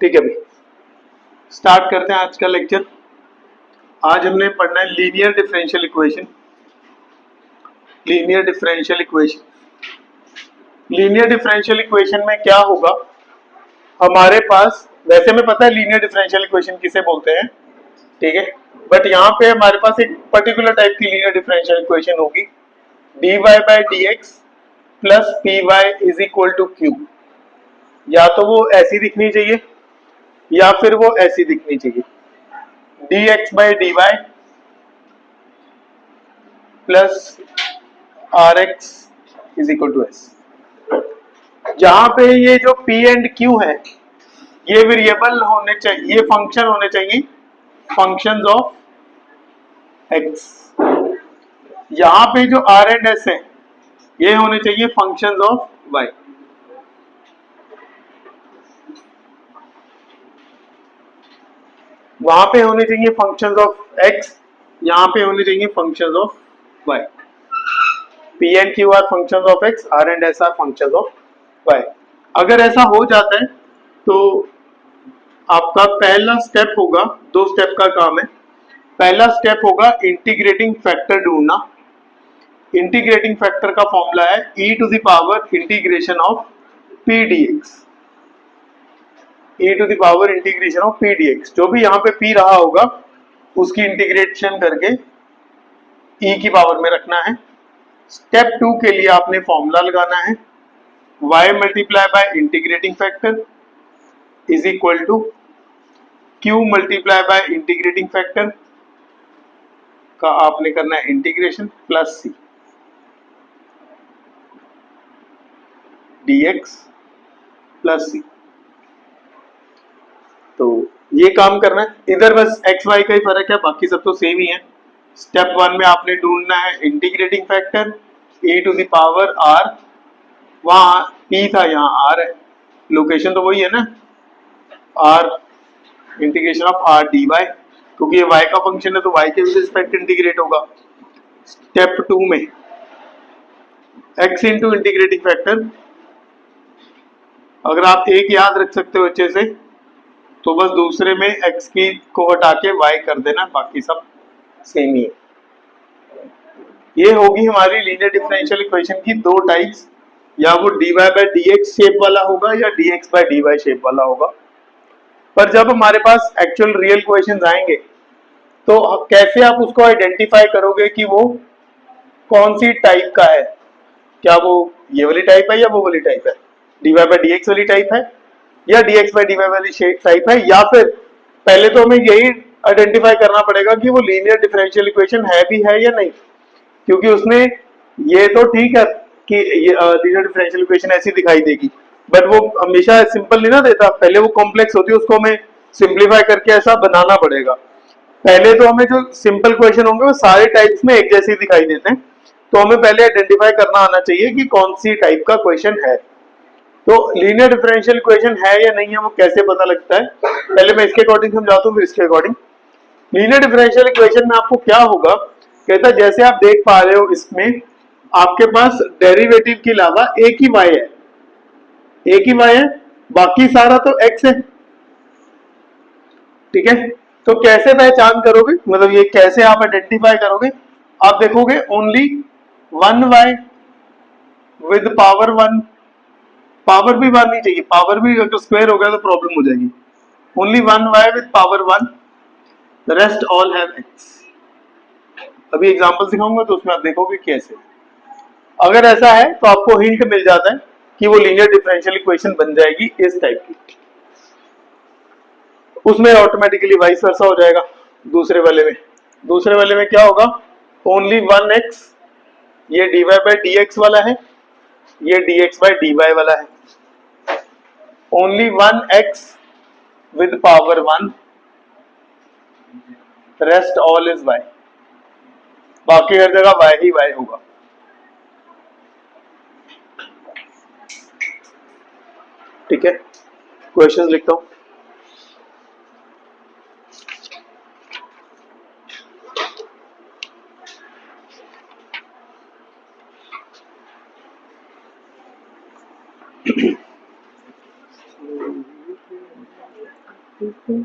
ठीक है भाई, स्टार्ट करते हैं आज का लेक्चर। आज हमने पढ़ना है linear differential equation. Linear differential equation, linear differential equation में क्या होगा, हमारे पास वैसे में पता है लीनियर डिफरेंशियल इक्वेशन किसे बोलते हैं, ठीक है, बट यहाँ पे हमारे पास एक पर्टिकुलर टाइप की लीनियर डिफरेंशियल इक्वेशन होगी, dy by d x plus p y is equal to q. या तो वो ऐसी दिखनी चाहिए या फिर वो ऐसी दिखनी चाहिए, dx by d y plus r x is equal to s. जहां पे ये जो p एंड q है ये वेरिएबल होने चाहिए, ये फंक्शन होने चाहिए फंक्शंस ऑफ x। यहां पे जो r एंड s है ये होने चाहिए फंक्शंस ऑफ y। वहां पे होने चाहिए फंक्शंस ऑफ x, यहां पे होने चाहिए functions of y। p and q are functions of x, r and s are functions of y। अगर ऐसा हो जाता है तो आपका पहला स्टेप होगा, दो स्टेप का काम है। पहला स्टेप होगा इंटीग्रेटिंग फैक्टर ढूंढना। इंटीग्रेटिंग फैक्टर का फॉर्मूला है e to the power integration of p dx। e to the power integration of p dx, जो भी यहाँ पे p रहा होगा उसकी इंटीग्रेशन करके e की पावर में रखना है। स्टेप 2 के लिए आपने फॉर्मूला लगाना है y multiply by integrating factor is equal to q multiply by integrating factor का आपने करना है integration plus c dx plus c। तो ये काम करना है, इधर बस x y का ही फर्क है, बाकी सब तो सेम ही है। स्टेप 1 में आपने ढूंढना है integrating factor e to the power r, वहां p था यहाँ r है, लोकेशन तो वही है ना, r integration of r dy, क्योंकि ये y का फंक्शन है तो y के रिस्पेक्ट इंटीग्रेट होगा। स्टेप 2 में x इंटू इंटीग्रेटिंग फैक्टर, अगर आप एक याद रख सकते हो अच्छे से तो बस दूसरे में x की को हटा के y कर देना, बाकी सब सेम ही है। ये होगी हमारी लीनियर डिफरेंशियल इक्वेशन की दो टाइप्स, या वो dy बाई dx शेप वाला होगा या dx बाई dy शेप वाला होगा। पर जब हमारे पास एक्चुअल रियल क्वेश्चंस आएंगे तो कैसे आप उसको आइडेंटिफाई करोगे कि वो कौन सी टाइप का है, क्या वो ये वाली टाइप है या वो वाली टाइप है, dy बाई dx वाली टाइप है या dx बाई dy वाली टाइप है, या फिर पहले तो हमें यही आइडेंटिफाई करना पड़ेगा कि वो लीनियर डिफरेंशियल इक्वेशन है भी है या नहीं। क्योंकि उसमें ये तो ठीक है कि लीनियर डिफरेंशियल इक्वेशन ऐसी दिखाई देगी, बट वो हमेशा सिंपल नहीं ना देता, पहले वो कॉम्प्लेक्स होती है, उसको हमें सिंप्लीफाई करके ऐसा बनाना पड़ेगा। पहले तो हमें जो सिंपल क्वेश्चन होंगे वो सारे टाइप्स में एक जैसे दिखाई देते हैं, तो हमें पहले आइडेंटिफाई करना आना चाहिए कि कौन सी टाइप का क्वेश्चन है। तो लीनियर डिफरेंशियल इक्वेशन है या नहीं है वो कैसे पता लगता है, पहले मैं इसके अकॉर्डिंग समझाता हूँ फिर इसके अकॉर्डिंग। लीनियर डिफरेंशियल इक्वेशन में आपको क्या होगा, कहता है जैसे आप देख पा रहे हो इसमें आपके पास डेरिवेटिव के अलावा एक ही y है, एक ही y है, बाकी सारा तो x है, ठीक है। तो कैसे पहचान करोगे, मतलब ये कैसे आप आइडेंटिफाई करोगे, आप देखोगे only one y with power 1, power भी 1 नहीं चाहिए, पावर भी अगर स्क्वायर हो गया तो प्रॉब्लम हो जाएगी। Only one y with power 1, the rest all have x। अभी एग्जांपल दिखाऊंगा तो उसमें आप देखोगे कैसे। अगर ऐसा है तो आपको हिंट मिल जाता है कि वो लीनियर डिफरेंशियल इक्वेशन बन जाएगी इस टाइप की, उसमें ऑटोमेटिकली वाइस वर्सा हो जाएगा। दूसरे वाले में क्या होगा, ओनली वन x, ये dy बाई dx वाला है, ये dx बाई dy वाला है। Only one x with power 1, rest all is y, बाकी हर जगह y ही y होगा। ठीक है, क्वेश्चंस लिखता हूं। पहले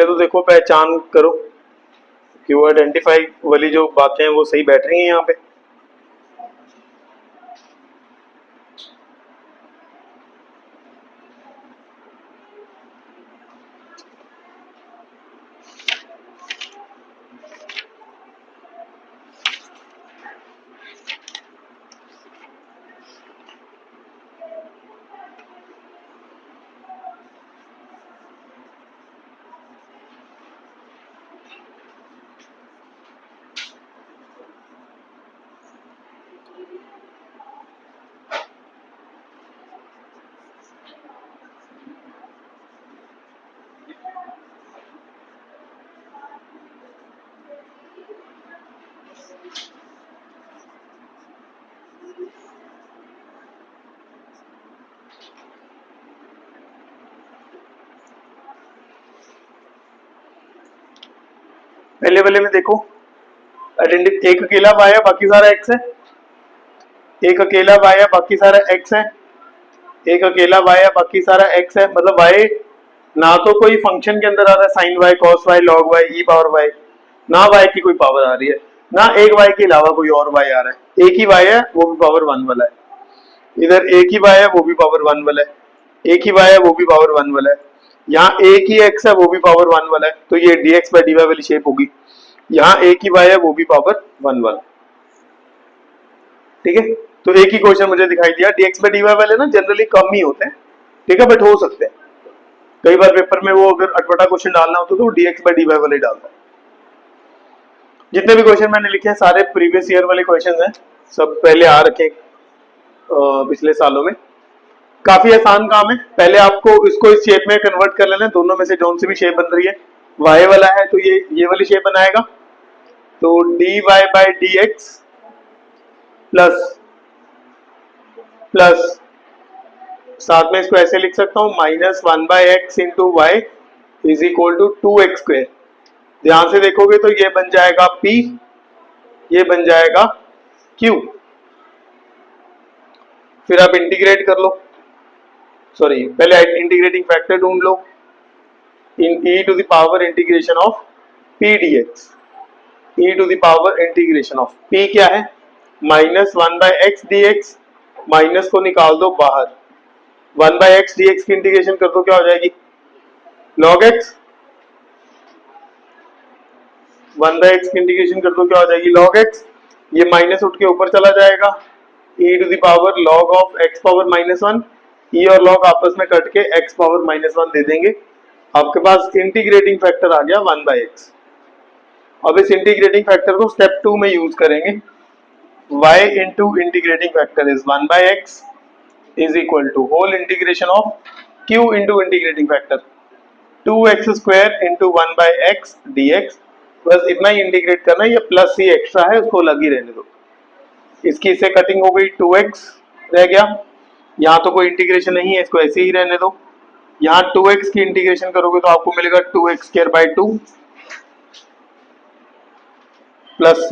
तो देखो पहचान करो कि वो आइडेंटिफाई वाली जो बातें हैं वो सही बैठ रही हैं यहाँ पे। पहले वाले में देखो एक अकेला y है बाकी सारा x है, एक अकेला y है बाकी सारा x है, एक अकेला y है बाकी सारा x है। मतलब y ना तो कोई फंक्शन के अंदर आ रहा है sine y cos y log y e power y, ना y की कोई पावर आ रही है, ना एक y के अलावा कोई और y आ रहा है। एक ही y है वो भी पावर 1 वाला है, इधर एक ही y है वो भी पावर 1 वाला है, एक ही y है वो भी पावर 1 वाला है, यहाँ एक ही x है वो भी पावर 1 वाला है, तो ये dx by dy वाली शेप होगी। यहाँ एक ही y है वो भी पावर 1 वाला। ठीक है, तो एक ही क्वेश्चन मुझे दिखाई दिया। dx by dy वाले ना जनरली कम ही होते हैं, ठीक है, बट हो सकते हैं। कई बार पेपर में वो अगर अटपटा क्वेश्चन डालना होता तो dx by dy वाले डालता है। जितने भी क्वेश्चन मैंने लिखे हैं सारे प्रीवियस ईयर वाले क्वेश्चन हैं, सब पहले आ रखे पिछले सालों में। काफी आसान काम है, पहले आपको इसको इस शेप में कन्वर्ट कर लेना है। दोनों में से जौन सी भी शेप बन रही है, y वाला है तो ये वाली शेप बनाएगा, तो dy by dx प्लस साथ में इसको ऐसे लिख सकता हूं -1/x into y is equal to 2x square. ध्यान से देखोगे तो ये बन जाएगा p, ये बन जाएगा q। फिर आप इंटीग्रेट कर लो, सॉरी पहले इंटीग्रेटिंग फैक्टर ढूंढ लो, इन e to the power integration of p dx, e to the power integration of p क्या है -1/x dx, माइनस को निकाल दो बाहर, 1/x dx की इंटीग्रेशन कर दो क्या हो जाएगी log x, 1/x की इंटीग्रेशन कर दो क्या हो जाएगी log x, ये माइनस उठ के ऊपर चला जाएगा, e to the power log of x power -1, e और log आपस में कट के x पावर -1 दे देंगे, आपके पास इंटीग्रेटिंग फैक्टर आ गया 1/x। अब इस इंटीग्रेटिंग फैक्टर को स्टेप 2 में यूज करेंगे, y into integrating factor is 1/x is equal to whole integration of q into integrating factor 2x square into 1/x dx, बस इतना ही इंटीग्रेट करना है, ये प्लस ही एक्स्ट्रा है उसको लग ही रहने दो। इसकी इससे कटिंग हो गई, 2x रह गया, यहाँ तो कोई इंटीग्रेशन नहीं है इसको ऐसे ही रहने दो। यहाँ 2x की इंटीग्रेशन करोगे तो आपको मिलेगा 2x square by 2 plus c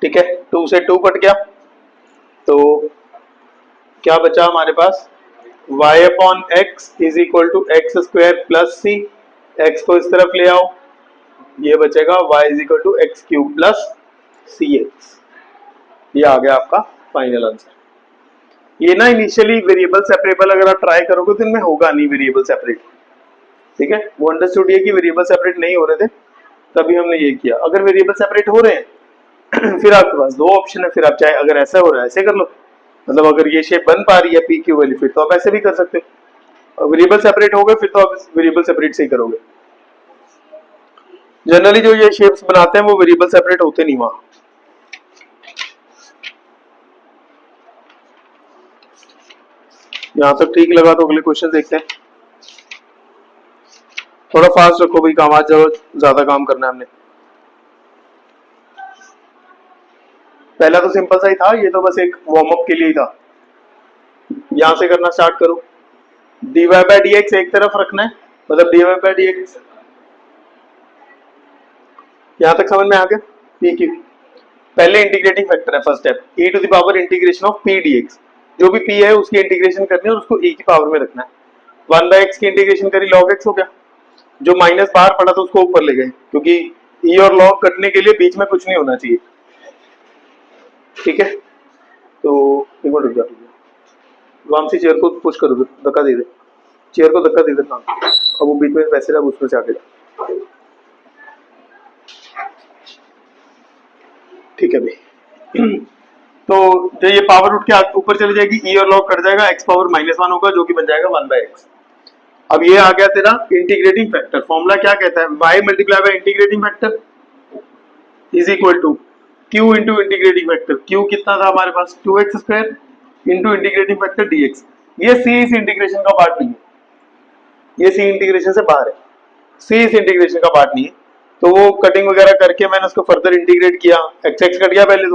ठीक है, 2 से 2 कट गया तो क्या बचा हमारे पास y upon x is equal to x square plus c, x को इस तरफ ले आओ, ये बचेगा y is equal to x cube plus cx। ये आ गया आपका फाइनल आंसर। ये ना इनिशियली वेरिएबल सेपरेबल अगर आप ट्राई करोगे तो इनमें होगा नहीं वेरिएबल सेपरेट, ठीक है। वो अंडरस्टूड ये कि वेरिएबल सेपरेट नहीं हो रहे थे तभी हमने ये किया। अगर वेरिएबल सेपरेट हो रहे हैं फिर आपके पास दो ऑप्शन है, फिर आप चाहे अगर ऐसा हो रहा है ऐसे कर लो, मतलब अगर ये शेप बन पा रही है पी क्यू वाली फिर तो आप ऐसे भी कर सकते हो। वेरिएबल सेपरेट हो गए फिर तो आप वेरिएबल सेपरेट से ही करोगे। जनरली जो ये शेप्स बनाते हैं वो वेरिएबल सेपरेट होते नहीं वहां। यहां तक ठीक लगा तो अगले क्वेश्चन देखते हैं। थोड़ा फास्ट रखो भाई, काम आज ज्यादा काम करना है हमने। पहला तो सिंपल सा ही था, ये तो बस एक वार्म अप के लिए ही था। यहां से करना स्टार्ट करो। dy बाय dx एक तरफ रखना है, मतलब dy बाय dx। यहां तक समझ में आ गया? p q पहले इंटीग्रेटिंग फैक्टर है first step, e to the power integration of p dx। जो भी p है उसकी इंटीग्रेशन करनी है और उसको e की पावर में रखना है। 1 बाय x की इंटीग्रेशन करी log x हो गया, जो माइनस बाहर पड़ा तो उसको ऊपर ले गए, क्योंकि e और log कटने के लिए बीच में कुछ नहीं होना चाहिए, ठीक है। तो एक मिनट रुक जा, वामसी चेयर को पुश करो, धक्का दे दे, चेयर को धक्का दे दे ना, अब वो बीच में पैसे रहा उसमें से आगे, ठीक है भाई। तो जो ये पावर उठ के ऊपर चली जाएगी, e और log कट जाएगा, x पावर -1 होगा जो कि बन जाएगा 1 बाय x। अब ये आ गया तेरा इंटीग्रेटिंग फैक्टर। फॉर्मूला क्या कहता है? y multiply by integrating factor is equal to q into integrating factor. q कितना था हमारे पास? 2x square into integrating factor dx। ये c इस इंटीग्रेशन का पार्ट नहीं है, ये c इंटीग्रेशन से बाहर है, c इस इंटीग्रेशन का पार्ट नहीं है। तो वो कटिंग वगैरह करके मैंने उसको फर्दर इंटीग्रेट किया, x कट गया पहले तो